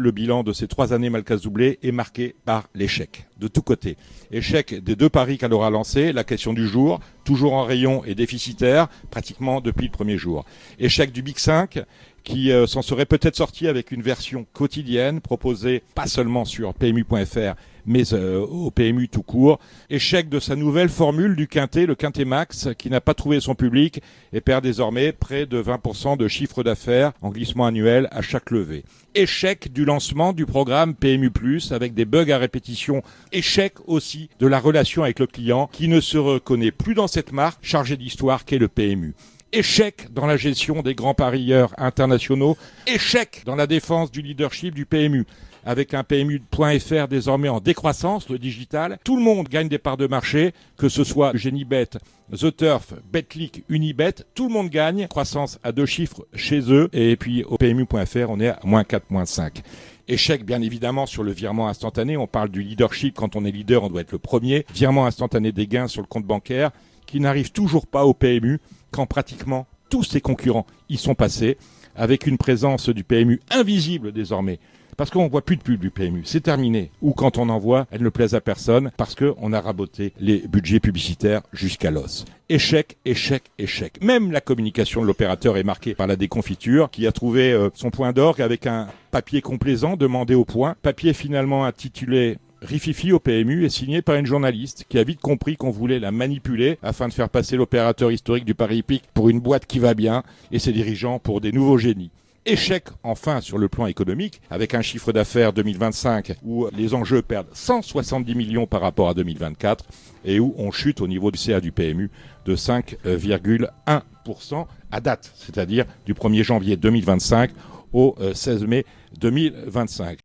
Le bilan de ces 3 années Malkas doublé est marqué par l'échec, de tous côtés. Échec des 2 paris qu'elle aura lancés, la question du jour, toujours en rayon et déficitaire, pratiquement depuis le premier jour. Échec du Big 5, qui s'en serait peut-être sorti avec une version quotidienne, proposée pas seulement sur PMU.fr, mais au PMU tout court. Échec de sa nouvelle formule du Quintet, le Quintet Max, qui n'a pas trouvé son public et perd désormais près de 20% de chiffre d'affaires en glissement annuel à chaque levée. Échec du lancement du programme PMU+, avec des bugs à répétition. Échec aussi de la relation avec le client, qui ne se reconnaît plus dans cette marque chargée d'histoire qu'est le PMU. Échec dans la gestion des grands parieurs internationaux. Échec dans la défense du leadership du PMU. Avec un PMU.fr désormais en décroissance, le digital, tout le monde gagne des parts de marché, que ce soit Genibet, The Turf, Betclic, Unibet, tout le monde gagne. Croissance à 2 chiffres chez eux. Et puis au PMU.fr, on est à -4, -5. Échec, bien évidemment, sur le virement instantané. On parle du leadership. Quand on est leader, on doit être le premier. Virement instantané des gains sur le compte bancaire, qui n'arrive toujours pas au PMU, quand pratiquement tous ses concurrents y sont passés, avec une présence du PMU invisible désormais. Parce qu'on ne voit plus de pub du PMU, c'est terminé. Ou quand on en voit, elle ne plaise à personne parce qu'on a raboté les budgets publicitaires jusqu'à l'os. Échec, échec, échec. Même la communication de l'opérateur est marquée par la déconfiture, qui a trouvé son point d'orgue avec un papier complaisant demandé au point. Papier finalement intitulé Rififi au PMU est signé par une journaliste qui a vite compris qu'on voulait la manipuler afin de faire passer l'opérateur historique du Paris Hippique pour une boîte qui va bien et ses dirigeants pour des nouveaux génies. Échec enfin sur le plan économique, avec un chiffre d'affaires 2025 où les enjeux perdent 170 millions par rapport à 2024 et où on chute au niveau du CA du PMU de 5,1% à date, c'est-à-dire du 1er janvier 2025 au 16 mai 2025.